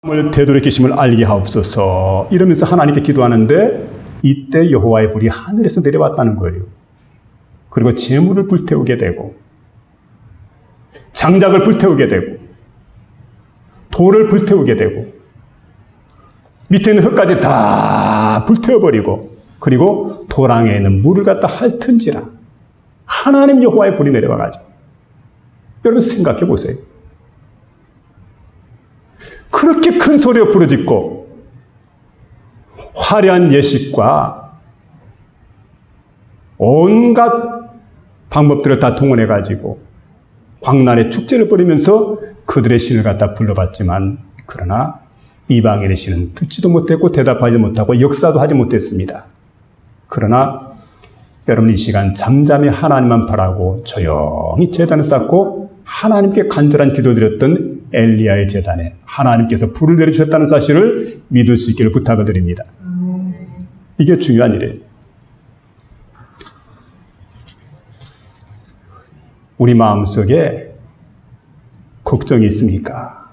되돌이키심을 알게 하옵소서 이러면서 하나님께 기도하는데 이때 여호와의 불이 하늘에서 내려왔다는 거예요. 그리고 재물을 불태우게 되고 장작을 불태우게 되고 돌을 불태우게 되고 밑에 있는 흙까지 다 불태워버리고 그리고 도랑에 있는 물을 갖다 핥은지라 하나님 여호와의 불이 내려와가지고 여러분 생각해 보세요. 그렇게 큰 소리로 부르짖고 화려한 예식과 온갖 방법들을 다 동원해가지고 광란의 축제를 벌이면서 그들의 신을 갖다 불러봤지만 그러나 이방인의 신은 듣지도 못했고 대답하지 못하고 역사도 하지 못했습니다. 그러나 여러분 이 시간 잠잠히 하나님만 바라고 조용히 제단을 쌓고 하나님께 간절한 기도드렸던 엘리야의 제단에 하나님께서 불을 내려주셨다는 사실을 믿을 수 있기를 부탁을 드립니다. 이게 중요한 일이에요. 우리 마음속에 걱정이 있습니까?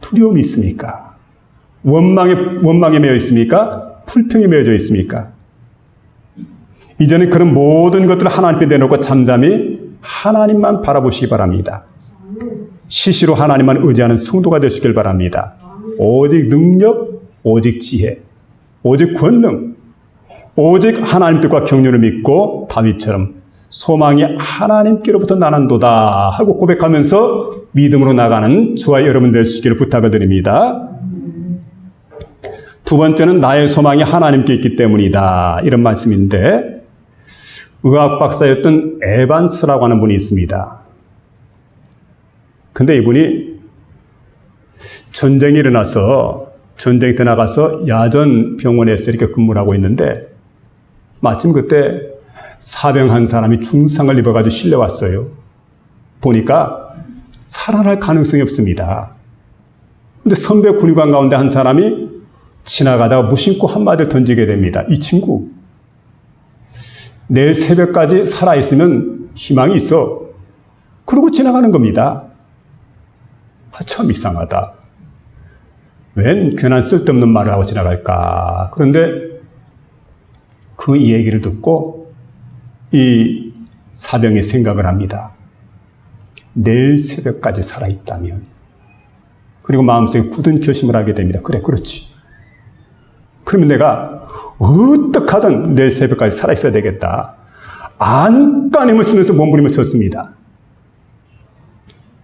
두려움이 있습니까? 원망에 매여 있습니까? 불평에 매여져 있습니까? 이제는 그런 모든 것들을 하나님 앞에 내놓고 잠잠히 하나님만 바라보시기 바랍니다. 시시로 하나님만 의지하는 성도가 되시길 바랍니다. 오직 능력, 오직 지혜, 오직 권능, 오직 하나님 뜻과 경륜을 믿고 다윗처럼 소망이 하나님께로부터 나는도다 하고 고백하면서 믿음으로 나가는 저와 여러분 될 수 있기를 부탁을 드립니다. 두 번째는 나의 소망이 하나님께 있기 때문이다. 이런 말씀인데 의학 박사였던 에반스라고 하는 분이 있습니다. 근데 이분이 전쟁이 일어나서 전쟁 때 나가서 야전 병원에서 이렇게 근무를 하고 있는데 마침 그때 사병한 사람이 중상을 입어가지고 실려왔어요. 보니까 살아날 가능성이 없습니다. 근데 선배 군의관 가운데 한 사람이 지나가다가 무심코 한마디를 던지게 됩니다. 이 친구 내일 새벽까지 살아있으면 희망이 있어. 그러고 지나가는 겁니다. 참 이상하다. 웬 괜한 쓸데없는 말을 하고 지나갈까. 그런데 그 얘기를 듣고 이 사병이 생각을 합니다. 내일 새벽까지 살아있다면. 그리고 마음속에 굳은 결심을 하게 됩니다. 그래, 그렇지. 그러면 내가 어떻게 하든 내일 새벽까지 살아있어야 되겠다. 안간힘을 쓰면서 몸부림을 쳤습니다.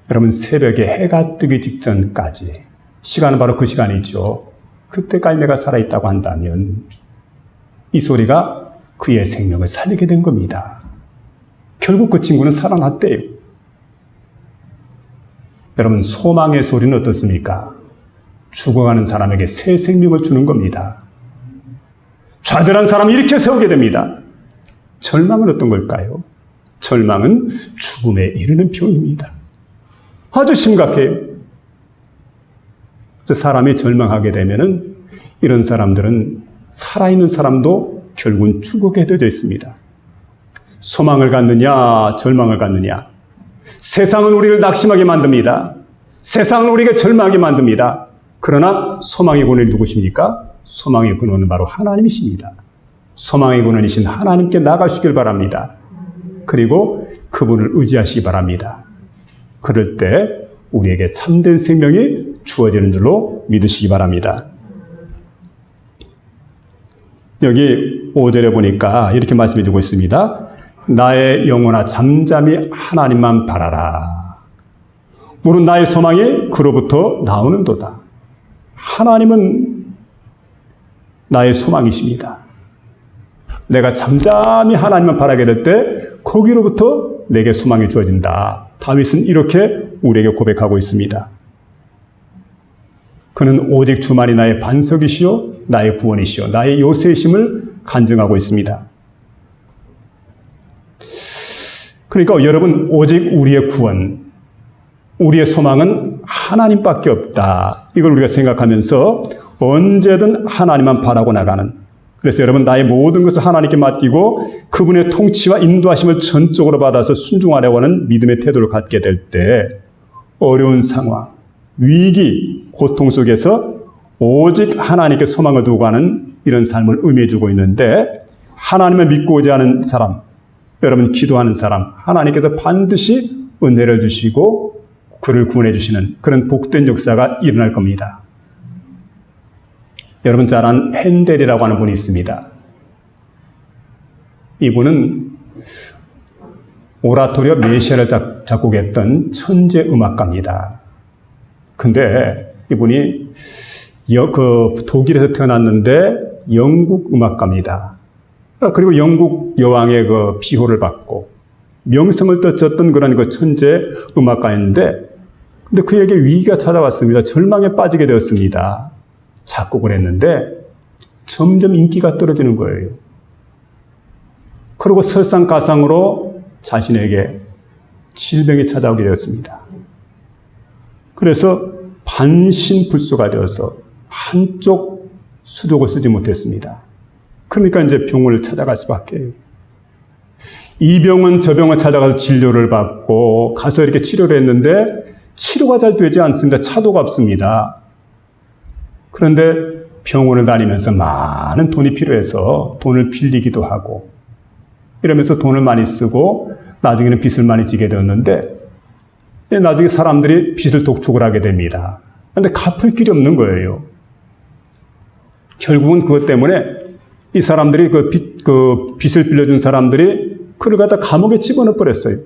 여러분 새벽에 해가 뜨기 직전까지 시간은 바로 그 시간이죠. 그때까지 내가 살아있다고 한다면 이 소리가 그의 생명을 살리게 된 겁니다. 결국 그 친구는 살아났대요. 여러분 소망의 소리는 어떻습니까? 죽어가는 사람에게 새 생명을 주는 겁니다. 좌절한 사람을 일으켜 세우게 됩니다. 절망은 어떤 걸까요? 절망은 죽음에 이르는 병입니다. 아주 심각해요. 그래서 사람이 절망하게 되면은 이런 사람들은 살아있는 사람도 결국은 죽게 되어 있습니다. 소망을 갖느냐, 절망을 갖느냐. 세상은 우리를 낙심하게 만듭니다. 세상은 우리가 절망하게 만듭니다. 그러나 소망의 근원이 누구십니까? 소망의 근원은 바로 하나님이십니다. 소망의 근원이신 하나님께 나가시길 바랍니다. 그리고 그분을 의지하시기 바랍니다. 그럴 때 우리에게 참된 생명이 주어지는 줄로 믿으시기 바랍니다. 여기 5절에 보니까 이렇게 말씀해 주고 있습니다. 나의 영혼아 잠잠히 하나님만 바라라. 물은 나의 소망이 그로부터 나오는도다. 하나님은 나의 소망이십니다. 내가 잠잠히 하나님만 바라게 될 때 거기로부터 내게 소망이 주어진다. 다윗은 이렇게 우리에게 고백하고 있습니다. 그는 오직 주만이 나의 반석이시요 나의 구원이시요 나의 요새이심을 간증하고 있습니다. 그러니까 여러분 오직 우리의 구원, 우리의 소망은 하나님밖에 없다. 이걸 우리가 생각하면서 언제든 하나님만 바라고 나가는, 그래서 여러분 나의 모든 것을 하나님께 맡기고 그분의 통치와 인도하심을 전적으로 받아서 순종하려고 하는 믿음의 태도를 갖게 될 때 어려운 상황, 위기, 고통 속에서 오직 하나님께 소망을 두고 가는 이런 삶을 의미해 주고 있는데, 하나님을 믿고 의지하는 사람, 여러분 기도하는 사람, 하나님께서 반드시 은혜를 주시고 그를 구원해 주시는 그런 복된 역사가 일어날 겁니다. 여러분 잘 아는 핸델이라고 하는 분이 있습니다. 이분은 오라토리오 메시아를 작곡했던 천재 음악가입니다. 근데 이분이 독일에서 태어났는데 영국 음악가입니다. 그리고 영국 여왕의 비호를 받고 명성을 떨쳤던 그런 천재 음악가였는데, 근데 그에게 위기가 찾아왔습니다. 절망에 빠지게 되었습니다. 작곡을 했는데 점점 인기가 떨어지는 거예요. 그리고 설상가상으로 자신에게 질병이 찾아오게 되었습니다. 그래서 반신불수가 되어서 한쪽 수독을 쓰지 못했습니다. 그러니까 이제 병원을 찾아갈 수밖에. 이 병은 저 병을 찾아가서 진료를 받고 가서 이렇게 치료를 했는데 치료가 잘 되지 않습니다. 차도가 없습니다. 그런데 병원을 다니면서 많은 돈이 필요해서 돈을 빌리기도 하고 이러면서 돈을 많이 쓰고 나중에는 빚을 많이 지게 되었는데, 나중에 사람들이 빚을 독촉을 하게 됩니다. 그런데 갚을 길이 없는 거예요. 결국은 그것 때문에 이 사람들이 빚을 빌려준 사람들이 그를 갖다 감옥에 집어넣어 버렸어요.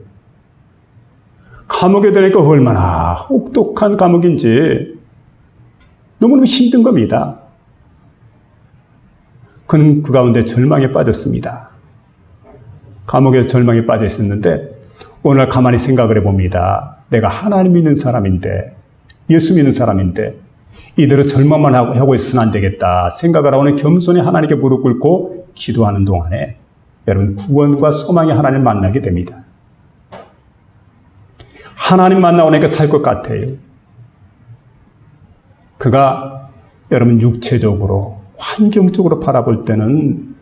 감옥에 들으니까 얼마나 혹독한 감옥인지 너무너무 힘든 겁니다. 그는 그 가운데 절망에 빠졌습니다. 감옥에서 절망에 빠져 있었는데 어느 날 가만히 생각을 해봅니다. 내가 하나님 믿는 사람인데, 예수 믿는 사람인데 이대로 절망만 하고 있어서는 안 되겠다 생각을 하고는 겸손히 하나님께 무릎 꿇고 기도하는 동안에 여러분 구원과 소망의 하나님을 만나게 됩니다. 하나님 만나고 나니까 살 것 같아요. 그가 여러분 육체적으로 환경적으로 바라볼 때는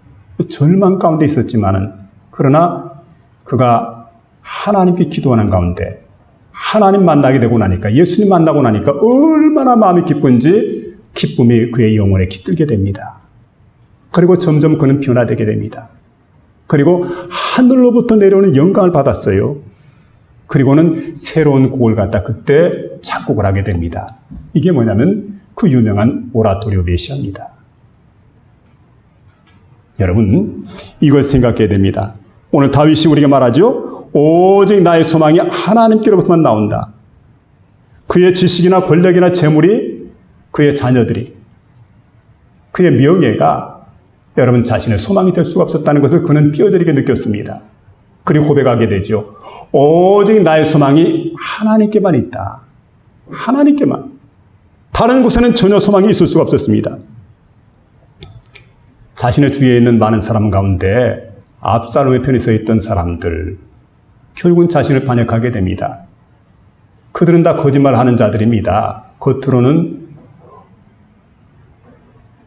절망 가운데 있었지만은, 그러나 그가 하나님께 기도하는 가운데 하나님 만나게 되고 나니까, 예수님 만나고 나니까 얼마나 마음이 기쁜지 기쁨이 그의 영혼에 깃들게 됩니다. 그리고 점점 그는 변화되게 됩니다. 그리고 하늘로부터 내려오는 영광을 받았어요. 그리고는 새로운 곡을 갖다 그때 작곡을 하게 됩니다. 이게 뭐냐면 그 유명한 오라토리오 메시아입니다. 여러분, 이걸 생각해야 됩니다. 오늘 다윗이 우리에게 말하죠. 오직 나의 소망이 하나님께로부터만 나온다. 그의 지식이나 권력이나 재물이, 그의 자녀들이, 그의 명예가 여러분 자신의 소망이 될 수가 없었다는 것을 그는 뼈저리게 느꼈습니다. 그리고 고백하게 되죠. 오직 나의 소망이 하나님께만 있다. 하나님께만. 다른 곳에는 전혀 소망이 있을 수가 없었습니다. 자신의 주위에 있는 많은 사람 가운데 압살롬의 편에 서 있던 사람들, 결국은 자신을 반역하게 됩니다. 그들은 다 거짓말하는 자들입니다. 겉으로는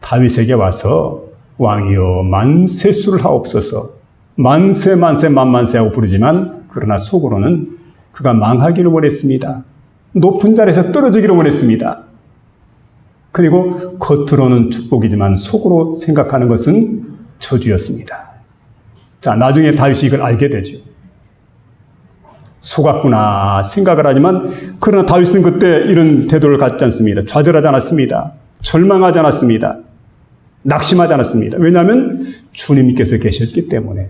다윗에게 와서 왕이여 만세수를 하옵소서, 만세 만세 만만세 하고 부르지만, 그러나 속으로는 그가 망하기를 원했습니다. 높은 자리에서 떨어지기를 원했습니다. 그리고 겉으로는 축복이지만 속으로 생각하는 것은 저주였습니다. 자, 나중에 다윗이 이걸 알게 되죠. 속았구나 생각을 하지만, 그러나 다윗은 그때 이런 태도를 갖지 않습니다. 좌절하지 않았습니다. 절망하지 않았습니다. 낙심하지 않았습니다. 왜냐하면 주님께서 계셨기 때문에.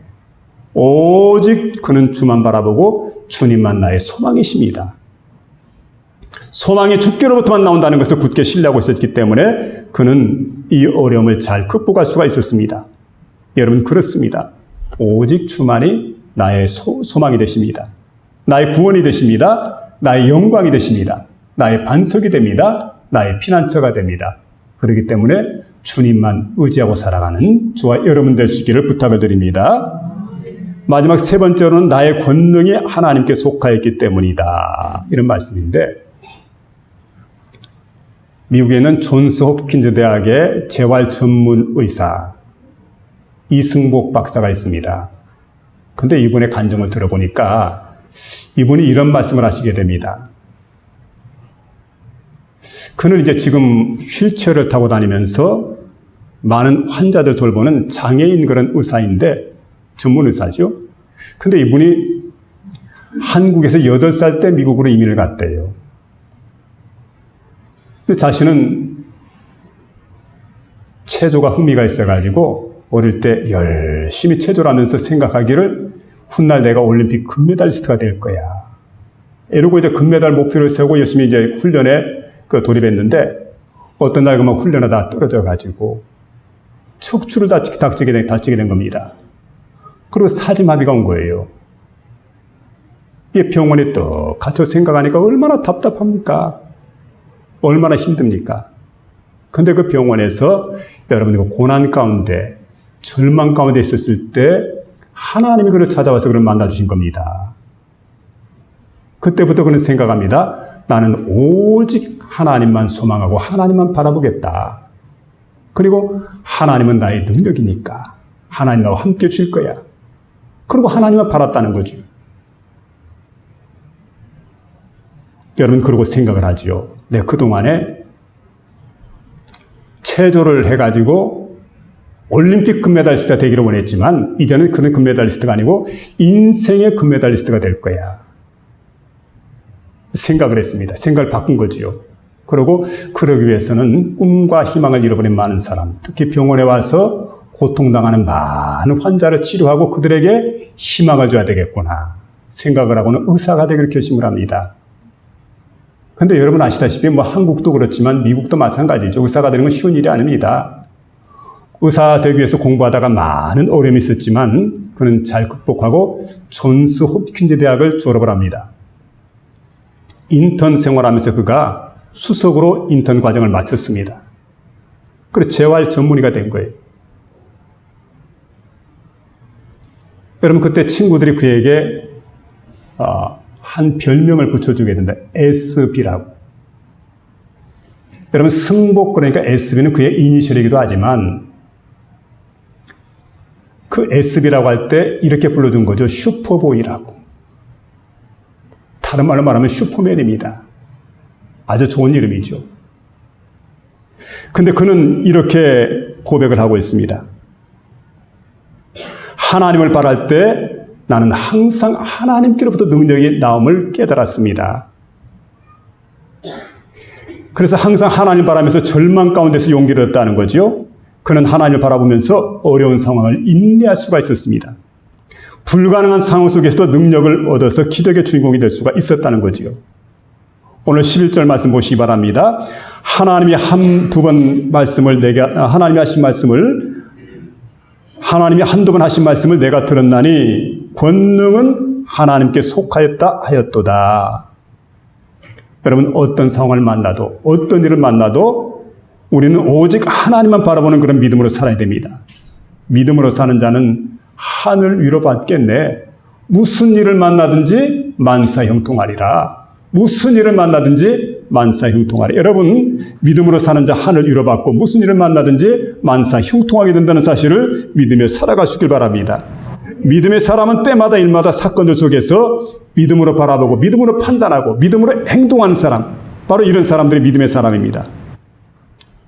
오직 그는 주만 바라보고 주님만 나의 소망이십니다. 소망이 주께로부터만 나온다는 것을 굳게 신뢰하고 있었기 때문에 그는 이 어려움을 잘 극복할 수가 있었습니다. 여러분, 그렇습니다. 오직 주만이 나의 소망이 되십니다. 나의 구원이 되십니다. 나의 영광이 되십니다. 나의 반석이 됩니다. 나의 피난처가 됩니다. 그렇기 때문에 주님만 의지하고 살아가는 저와 여러분 될 수 있기를 부탁을 드립니다. 마지막 세 번째로는 나의 권능이 하나님께 속하였기 때문이다. 이런 말씀인데, 미국에 있는 존스 홉킨즈 대학의 재활 전문 의사 이승복 박사가 있습니다. 근데 이분의 간증을 들어보니까 이분이 이런 말씀을 하시게 됩니다. 그는 이제 지금 휠체어를 타고 다니면서 많은 환자들 돌보는 장애인 그런 의사인데, 전문 의사죠. 근데 이분이 한국에서 8살 때 미국으로 이민을 갔대요. 근데 자신은 체조가 흥미가 있어가지고 어릴 때 열심히 체조를 하면서 생각하기를 훗날 내가 올림픽 금메달리스트가 될 거야. 이러고 이제 금메달 목표를 세우고 열심히 이제 훈련에 돌입했는데 어떤 날 그만 훈련하다 떨어져가지고 척추를 다치게 된 겁니다. 그리고 사지마비가 온 거예요. 이 병원에 떡 갇혀 생각하니까 얼마나 답답합니까? 얼마나 힘듭니까? 근데 그 병원에서 여러분들 그 고난 가운데, 절망 가운데 있었을 때 하나님이 그를 찾아와서 그를 만나주신 겁니다. 그때부터 그는 생각합니다. 나는 오직 하나님만 소망하고 하나님만 바라보겠다. 그리고 하나님은 나의 능력이니까 하나님 나와 함께 줄 거야. 그리고 하나님만 바랐다는 거죠. 여러분 그러고 생각을 하지요. 내가 그동안에 체조를 해가지고 올림픽 금메달리스트가 되기를 원했지만 이제는 그는 금메달리스트가 아니고 인생의 금메달리스트가 될 거야. 생각을 했습니다. 생각을 바꾼 거지요. 그리고 그러기 위해서는 꿈과 희망을 잃어버린 많은 사람, 특히 병원에 와서 고통당하는 많은 환자를 치료하고 그들에게 희망을 줘야 되겠구나 생각을 하고는 의사가 되기를 결심을 합니다. 근데 여러분 아시다시피 한국도 그렇지만 미국도 마찬가지죠. 의사가 되는 건 쉬운 일이 아닙니다. 의사 되기 위해서 공부하다가 많은 어려움이 있었지만 그는 잘 극복하고 존스 홉킨즈 대학을 졸업을 합니다. 인턴 생활하면서 그가 수석으로 인턴 과정을 마쳤습니다. 그리고 재활 전문의가 된 거예요. 여러분 그때 친구들이 그에게 한 별명을 붙여주게 된다. SB라고. 여러분 승복 그러니까 SB는 그의 이니셜이기도 하지만 그 SB라고 할 때 이렇게 불러준 거죠. 슈퍼보이라고. 다른 말로 말하면 슈퍼맨입니다. 아주 좋은 이름이죠. 근데 그는 이렇게 고백을 하고 있습니다. 하나님을 바랄 때 나는 항상 하나님께로부터 능력이 나옴을 깨달았습니다. 그래서 항상 하나님 바라면서 절망 가운데서 용기를 얻었다는 거죠. 그는 하나님을 바라보면서 어려운 상황을 인내할 수가 있었습니다. 불가능한 상황 속에서도 능력을 얻어서 기적의 주인공이 될 수가 있었다는 거지요. 오늘 11절 말씀 보시기 바랍니다. 하나님이 한두 번 말씀을 하나님이 한두 번 하신 말씀을 내가 들었나니 권능은 하나님께 속하였다 하였도다. 여러분 어떤 상황을 만나도 어떤 일을 만나도 우리는 오직 하나님만 바라보는 그런 믿음으로 살아야 됩니다. 믿음으로 사는 자는 하늘 위로 받겠네. 무슨 일을 만나든지 만사형통하리라. 무슨 일을 만나든지 만사형통하리라. 여러분 믿음으로 사는 자 하늘 위로 받고 무슨 일을 만나든지 만사형통하게 된다는 사실을 믿으며 살아가시길 바랍니다. 믿음의 사람은 때마다 일마다 사건들 속에서 믿음으로 바라보고 믿음으로 판단하고 믿음으로 행동하는 사람, 바로 이런 사람들이 믿음의 사람입니다.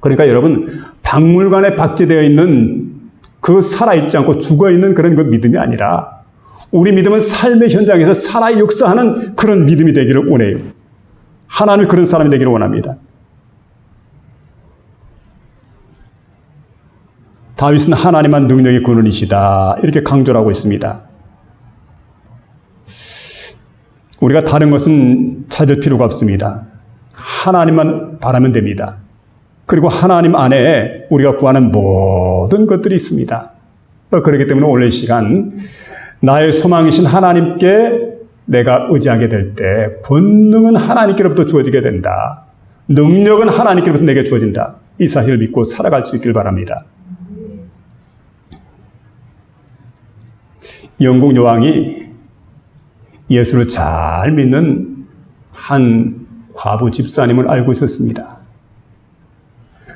그러니까 여러분 박물관에 박제되어 있는 그 살아있지 않고 죽어있는 그런 그 믿음이 아니라 우리 믿음은 삶의 현장에서 살아 역사하는 그런 믿음이 되기를 원해요. 하나님이 그런 사람이 되기를 원합니다. 다윗은 하나님만 능력의 근원이시다 이렇게 강조를 하고 있습니다. 우리가 다른 것은 찾을 필요가 없습니다. 하나님만 바라면 됩니다. 그리고 하나님 안에 우리가 구하는 모든 것들이 있습니다. 그렇기 때문에 오늘 이 시간 나의 소망이신 하나님께 내가 의지하게 될 때 권능은 하나님께로부터 주어지게 된다. 능력은 하나님께로부터 내게 주어진다. 이 사실을 믿고 살아갈 수 있길 바랍니다. 영국 여왕이 예수를 잘 믿는 한 과부 집사님을 알고 있었습니다.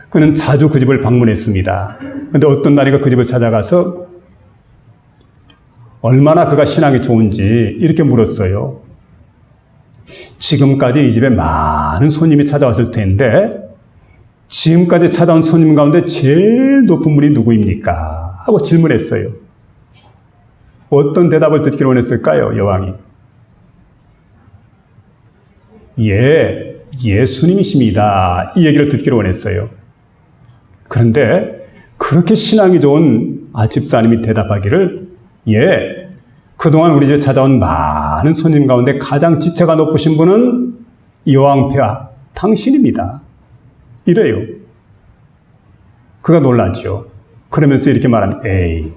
그는 자주 그 집을 방문했습니다. 그런데 어떤 날인가 그 집을 찾아가서 얼마나 그가 신앙이 좋은지 이렇게 물었어요. 지금까지 이 집에 많은 손님이 찾아왔을 텐데 지금까지 찾아온 손님 가운데 제일 높은 분이 누구입니까? 하고 질문했어요. 어떤 대답을 듣기로 원했을까요? 여왕이. 예, 예수님이십니다. 이 얘기를 듣기로 원했어요. 그런데 그렇게 신앙이 좋은 집사님이 대답하기를, 예, 그동안 우리 집에 찾아온 많은 손님 가운데 가장 지체가 높으신 분은 여왕폐하 당신입니다. 이래요. 그가 놀랐죠. 그러면서 이렇게 말합니다. 에이,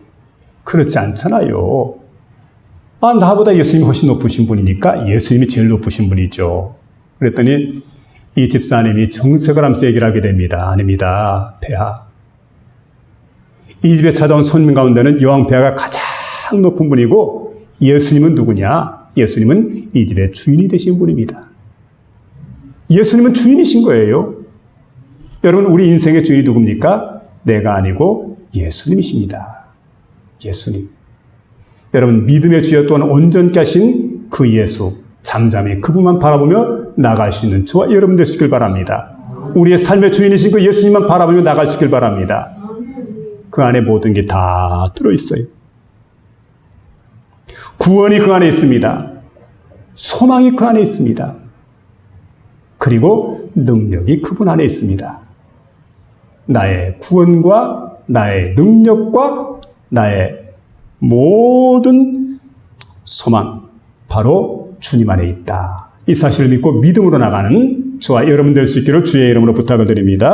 그렇지 않잖아요. 나보다 예수님이 훨씬 높으신 분이니까 예수님이 제일 높으신 분이죠. 그랬더니 이 집사님이 정색을 하면서 얘기를 하게 됩니다. 아닙니다, 폐하. 이 집에 찾아온 손님 가운데는 여왕폐하가 가장 높은 분이고 예수님은 누구냐? 예수님은 이 집의 주인이 되신 분입니다. 예수님은 주인이신 거예요. 여러분, 우리 인생의 주인이 누굽니까? 내가 아니고 예수님이십니다. 예수님. 여러분, 믿음의 주여 또한 온전케 하신 그 예수, 잠잠히 그분만 바라보며 나갈 수 있는 저와 여러분 되시길 바랍니다. 우리의 삶의 주인이신 그 예수님만 바라보며 나갈 수 있길 바랍니다. 그 안에 모든 게 다 들어있어요. 구원이 그 안에 있습니다. 소망이 그 안에 있습니다. 그리고 능력이 그분 안에 있습니다. 나의 구원과 나의 능력과 나의 모든 소망, 바로 주님 안에 있다. 이 사실을 믿고 믿음으로 나가는 저와 여러분 될 수 있기를 주의 이름으로 부탁을 드립니다.